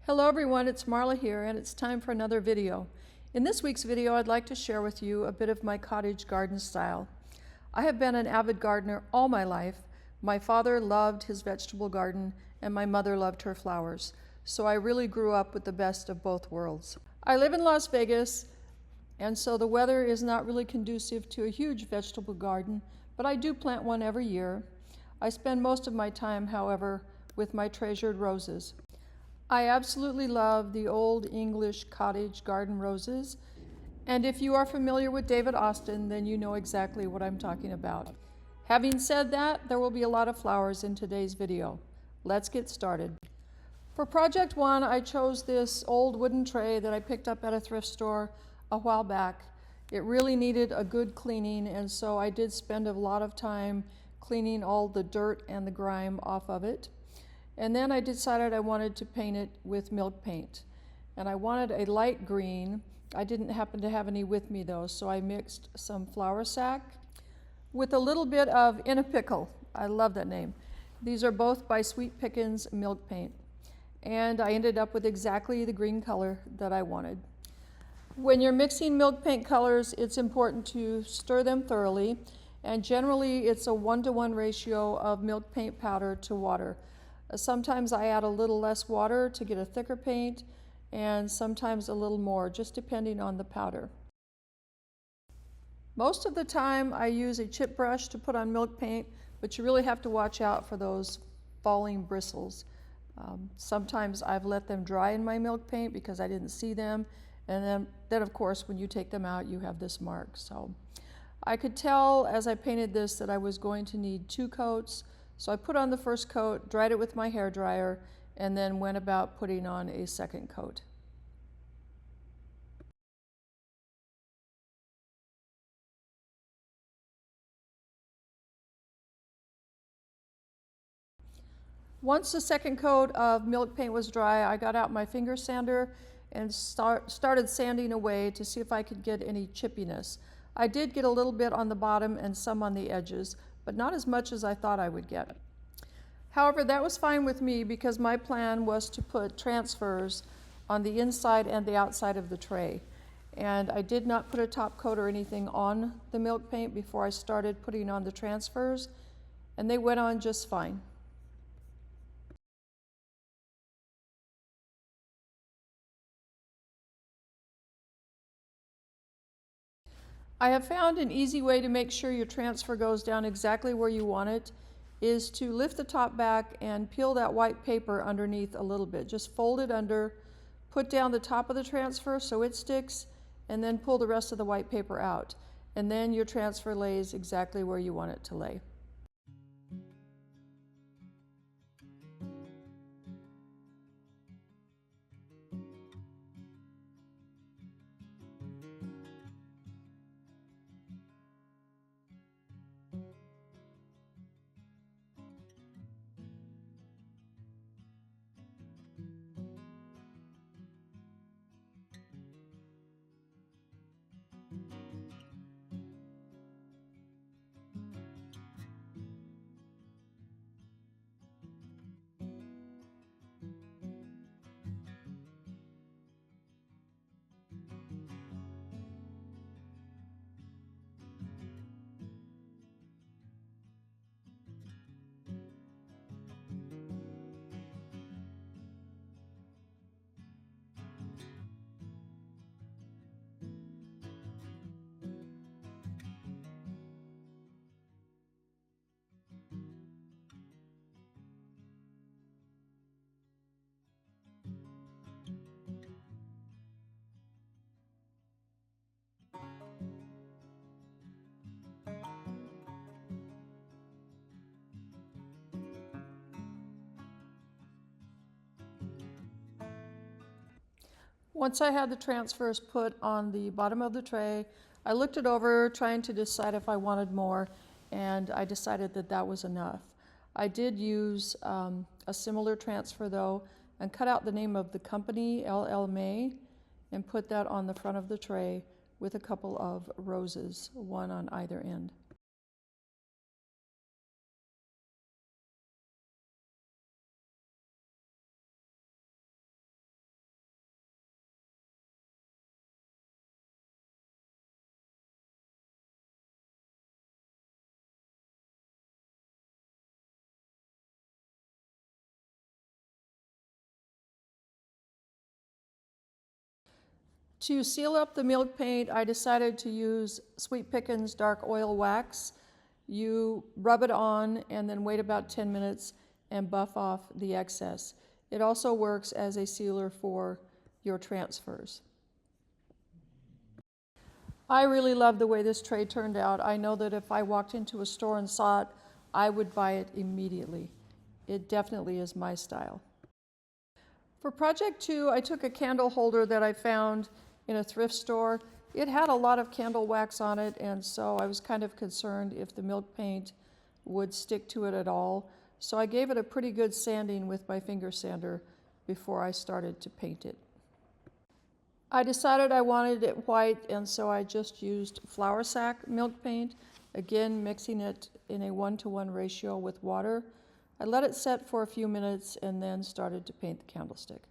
Hello everyone, it's Marla here and it's time for another video. In this week's video I'd like to share with you a bit of my cottage garden style. I have been an avid gardener all my life. My father loved his vegetable garden and my mother loved her flowers. So I really grew up with the best of both worlds. I live in Las Vegas and so the weather is not really conducive to a huge vegetable garden, but I do plant one every year. I spend most of my time, however, with my treasured roses. I absolutely love the old English cottage garden roses, and if you are familiar with David Austin, then you know exactly what I'm talking about. Having said that, there will be a lot of flowers in today's video. Let's get started. For project one, I chose this old wooden tray that I picked up at a thrift store a while back. It really needed a good cleaning, and so I did spend a lot of time cleaning all the dirt and the grime off of it. And then I decided I wanted to paint it with milk paint. And I wanted a light green. I didn't happen to have any with me though, so I mixed some flour sack with a little bit of In a Pickle. I love that name. These are both by Sweet Pickins milk paint. And I ended up with exactly the green color that I wanted. When you're mixing milk paint colors, it's important to stir them thoroughly. And generally it's a 1-to-1 ratio of milk paint powder to water. Sometimes I add a little less water to get a thicker paint, and sometimes a little more, just depending on the powder. Most of the time I use a chip brush to put on milk paint, but you really have to watch out for those falling bristles. Sometimes I've let them dry in my milk paint because I didn't see them, and then of course when you take them out you have this mark. So I could tell as I painted this that I was going to need 2 coats. So I put on the first coat, dried it with my hair dryer, and then went about putting on a second coat. Once the second coat of milk paint was dry, I got out my finger sander and started sanding away to see if I could get any chippiness. I did get a little bit on the bottom and some on the edges, but not as much as I thought I would get. However, that was fine with me because my plan was to put transfers on the inside and the outside of the tray. And I did not put a top coat or anything on the milk paint before I started putting on the transfers, and they went on just fine. I have found an easy way to make sure your transfer goes down exactly where you want it is to lift the top back and peel that white paper underneath a little bit. Just fold it under, put down the top of the transfer so it sticks, and then pull the rest of the white paper out. And then your transfer lays exactly where you want it to lay. Once I had the transfers put on the bottom of the tray, I looked it over trying to decide if I wanted more, and I decided that that was enough. I did use a similar transfer though and cut out the name of the company, LL May, and put that on the front of the tray with a couple of roses, one on either end. To seal up the milk paint, I decided to use Sweet Pickins Dark Oil Wax. You rub it on and then wait about 10 minutes and buff off the excess. It also works as a sealer for your transfers. I really love the way this tray turned out. I know that if I walked into a store and saw it, I would buy it immediately. It definitely is my style. For project 2, I took a candle holder that I found in a thrift store. It had a lot of candle wax on it, and so I was kind of concerned if the milk paint would stick to it at all. So I gave it a pretty good sanding with my finger sander before I started to paint it. I decided I wanted it white, and so I just used flour sack milk paint, again mixing it in a 1-to-1 ratio with water. I let it set for a few minutes and then started to paint the candlestick.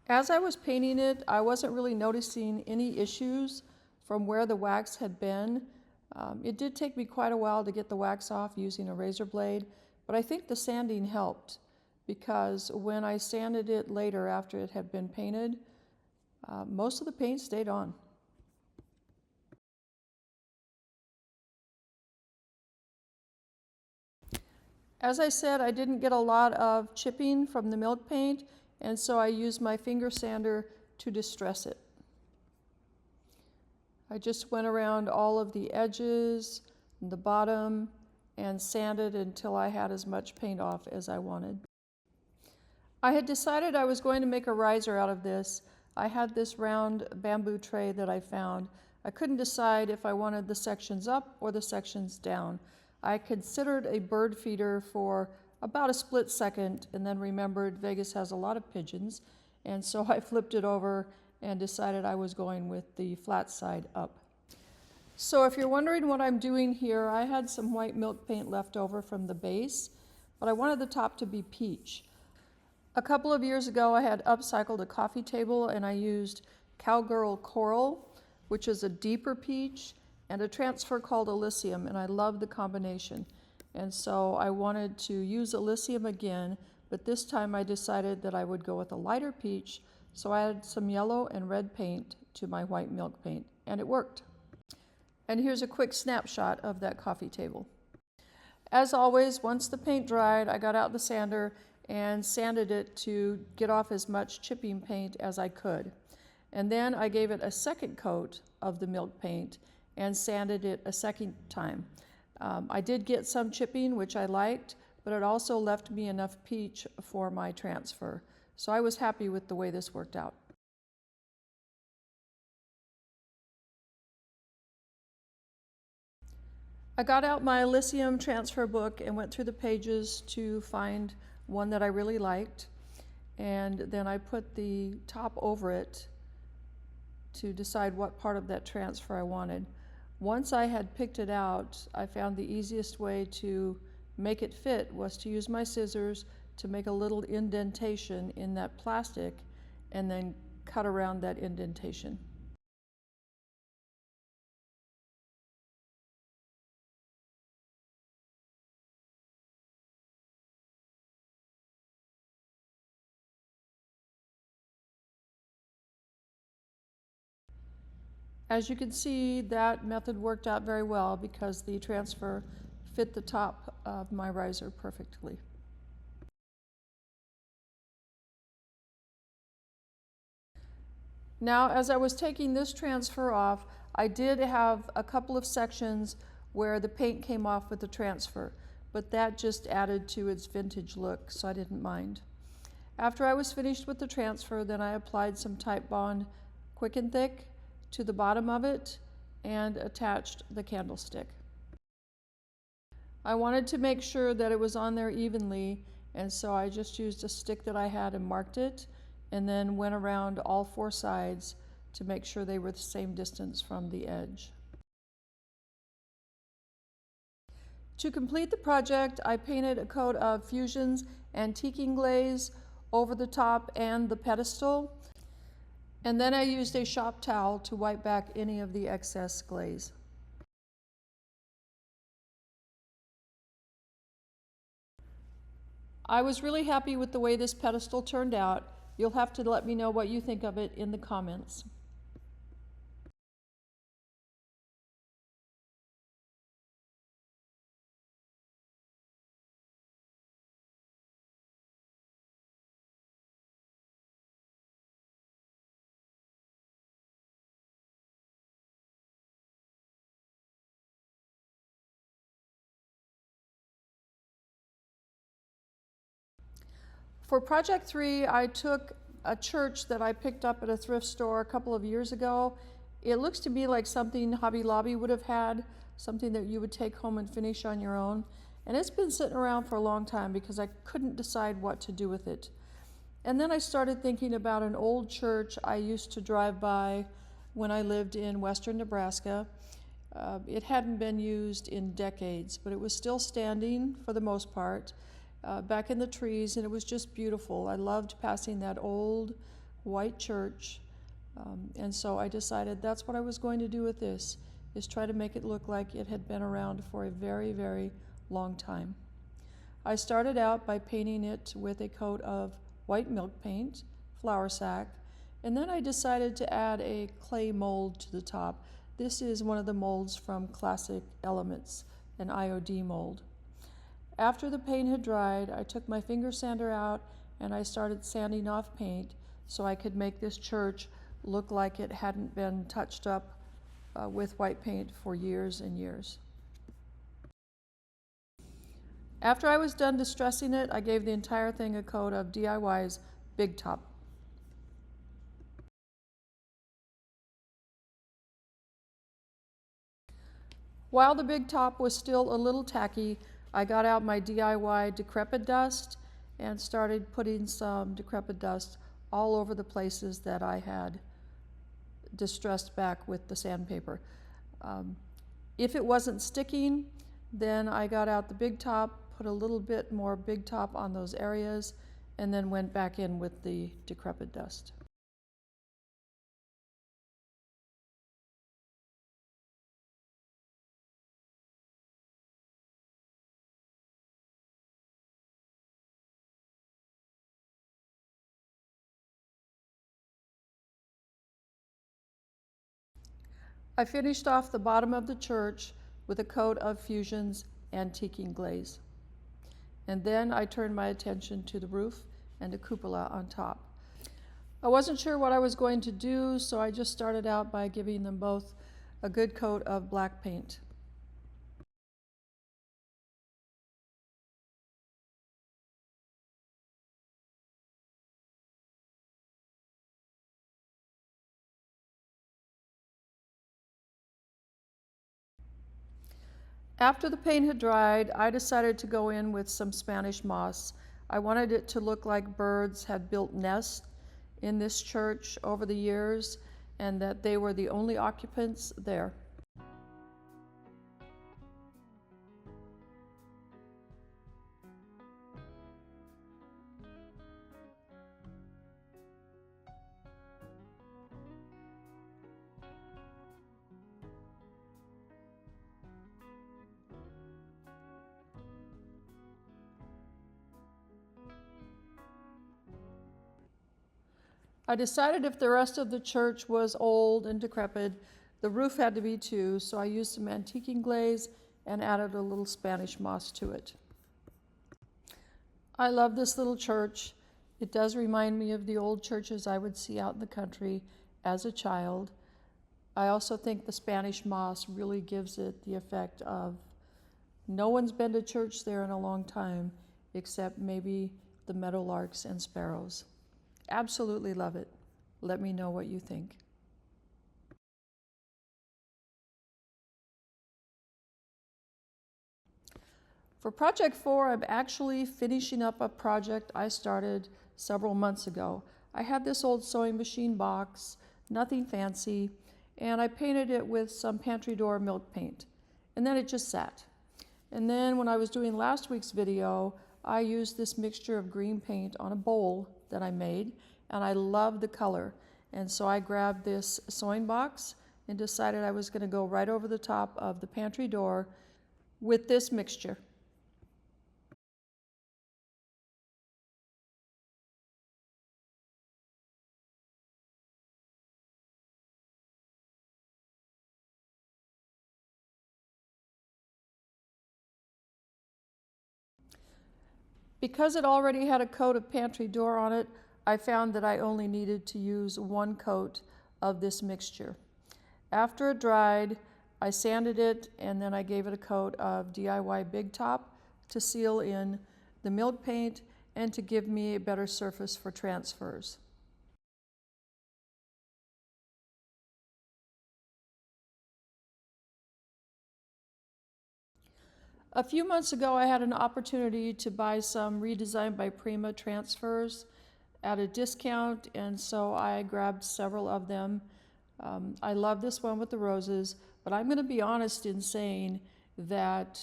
As I was painting it, I wasn't really noticing any issues from where the wax had been. It did take me quite a while to get the wax off using a razor blade, but I think the sanding helped because when I sanded it later after it had been painted, most of the paint stayed on. As I said, I didn't get a lot of chipping from the milk paint, and so I used my finger sander to distress it. I just went around all of the edges, the bottom, and sanded until I had as much paint off as I wanted. I had decided I was going to make a riser out of this. I had this round bamboo tray that I found. I couldn't decide if I wanted the sections up or the sections down. I considered a bird feeder for about a split second and then remembered Vegas has a lot of pigeons, and so I flipped it over and decided I was going with the flat side up. So if you're wondering what I'm doing here, I had some white milk paint left over from the base, but I wanted the top to be peach. A couple of years ago I had upcycled a coffee table and I used Cowgirl Coral, which is a deeper peach, and a transfer called Elysium, and I love the combination. And so I wanted to use Elysium again, but this time I decided that I would go with a lighter peach, so I added some yellow and red paint to my white milk paint, and it worked. And here's a quick snapshot of that coffee table. As always, once the paint dried, I got out the sander and sanded it to get off as much chipping paint as I could. And then I gave it a second coat of the milk paint and sanded it a second time. I did get some chipping, which I liked, but it also left me enough peach for my transfer. So I was happy with the way this worked out. I got out my Elysium transfer book and went through the pages to find one that I really liked, and then I put the top over it to decide what part of that transfer I wanted. Once I had picked it out, I found the easiest way to make it fit was to use my scissors to make a little indentation in that plastic and then cut around that indentation. As you can see, that method worked out very well because the transfer fit the top of my riser perfectly. Now, as I was taking this transfer off, I did have a couple of sections where the paint came off with the transfer, but that just added to its vintage look, so I didn't mind. After I was finished with the transfer, then I applied some Type Bond Quick and Thick to the bottom of it and attached the candlestick. I wanted to make sure that it was on there evenly, and so I just used a stick that I had and marked it, and then went around all four sides to make sure they were the same distance from the edge. To complete the project, I painted a coat of Fusion's Antiquing Glaze over the top and the pedestal. And then I used a shop towel to wipe back any of the excess glaze. I was really happy with the way this pedestal turned out. You'll have to let me know what you think of it in the comments. For project 3, I took a church that I picked up at a thrift store a couple of years ago. It looks to me like something Hobby Lobby would have had, something that you would take home and finish on your own. And it's been sitting around for a long time because I couldn't decide what to do with it. And then I started thinking about an old church I used to drive by when I lived in western Nebraska. It hadn't been used in decades, but it was still standing for the most part. Back in the trees, and it was just beautiful. I loved passing that old white church, and so I decided that's what I was going to do with this, is try to make it look like it had been around for a very, very long time. I started out by painting it with a coat of white milk paint, flour sack, and then I decided to add a clay mold to the top. This is one of the molds from Classic Elements, an IOD mold. After the paint had dried, I took my finger sander out and I started sanding off paint so I could make this church look like it hadn't been touched up with white paint for years and years. After I was done distressing it, I gave the entire thing a coat of DIY's Big Top. While the Big Top was still a little tacky, I got out my DIY Decrepit Dust and started putting some Decrepit Dust all over the places that I had distressed back with the sandpaper. If it wasn't sticking, then I got out the Big Top, put a little bit more Big Top on those areas, and then went back in with the Decrepit Dust. I finished off the bottom of the church with a coat of Fusion's antiquing glaze. And then I turned my attention to the roof and a cupola on top. I wasn't sure what I was going to do, so I just started out by giving them both a good coat of black paint. After the paint had dried, I decided to go in with some Spanish moss. I wanted it to look like birds had built nests in this church over the years and that they were the only occupants there. I decided if the rest of the church was old and decrepit, the roof had to be too, so I used some antiquing glaze and added a little Spanish moss to it. I love this little church. It does remind me of the old churches I would see out in the country as a child. I also think the Spanish moss really gives it the effect of no one's been to church there in a long time, except maybe the meadowlarks and sparrows. Absolutely love it. Let me know what you think. For project 4, I'm actually finishing up a project I started several months ago. I had this old sewing machine box, nothing fancy, and I painted it with some pantry door milk paint. And then it just sat. And then when I was doing last week's video, I used this mixture of green paint on a bowl that I made, and I love the color. And so I grabbed this sewing box and decided I was going to go right over the top of the pantry door with this mixture. Because it already had a coat of pantry door on it, I found that I only needed to use one coat of this mixture. After it dried, I sanded it and then I gave it a coat of DIY Big Top to seal in the milk paint and to give me a better surface for transfers. A few months ago, I had an opportunity to buy some Redesigned by Prima transfers at a discount, and so I grabbed several of them. I love this one with the roses, but I'm going to be honest in saying that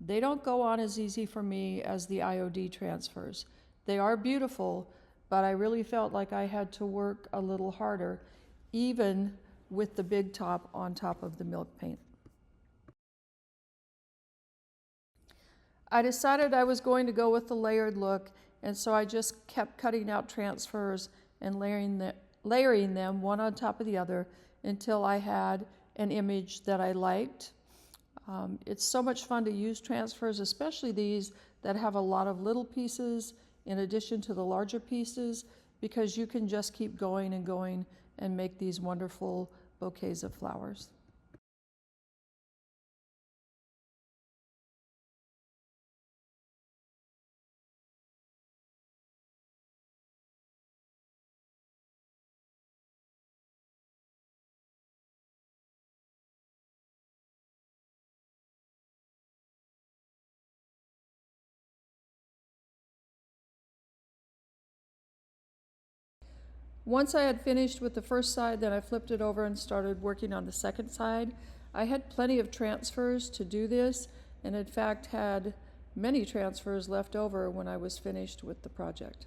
they don't go on as easy for me as the IOD transfers. They are beautiful, but I really felt like I had to work a little harder, even with the Big Top on top of the milk paint. I decided I was going to go with the layered look, and so I just kept cutting out transfers and layering them one on top of the other until I had an image that I liked. It's so much fun to use transfers, especially these that have a lot of little pieces in addition to the larger pieces, because you can just keep going and going and make these wonderful bouquets of flowers. Once I had finished with the first side, then I flipped it over and started working on the second side. I had plenty of transfers to do this, and in fact had many transfers left over when I was finished with the project.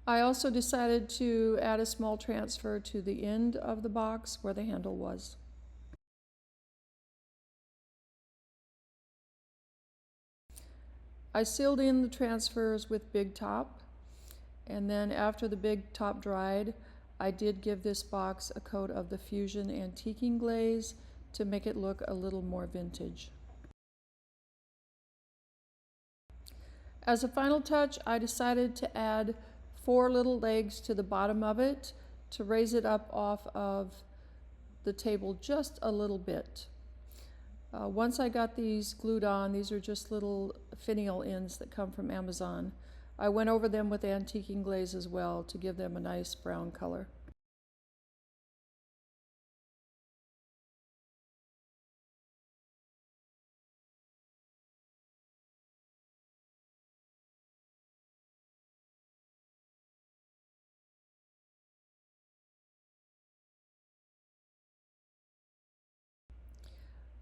I also decided to add a small transfer to the end of the box where the handle was. I sealed in the transfers with Big Top, and then after the Big Top dried, I did give this box a coat of the Fusion Antiquing Glaze to make it look a little more vintage. As a final touch, I decided to add 4 little legs to the bottom of it to raise it up off of the table just a little bit. Once I got these glued on, these are just little finial ends that come from Amazon. I went over them with antiquing glaze as well to give them a nice brown color.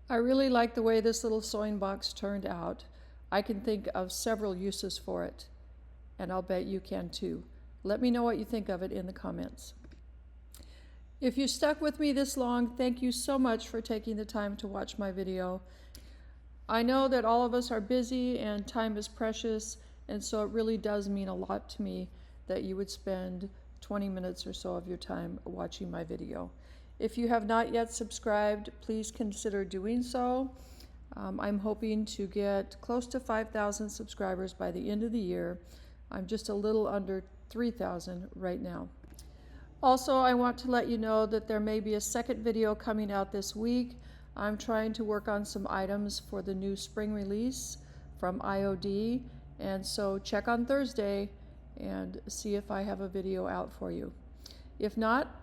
I really like the way this little sewing box turned out. I can think of several uses for it, and I'll bet you can too. Let me know what you think of it in the comments. If you stuck with me this long, thank you so much for taking the time to watch my video. I know that all of us are busy and time is precious, and so it really does mean a lot to me that you would spend 20 minutes or so of your time watching my video. If you have not yet subscribed, please consider doing so. I'm hoping to get close to 5,000 subscribers by the end of the year. I'm just a little under 3,000 right now. Also, I want to let you know that there may be a second video coming out this week. I'm trying to work on some items for the new spring release from IOD, and so check on Thursday and see if I have a video out for you. If not,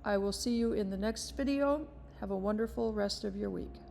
I will see you in the next video. Have a wonderful rest of your week.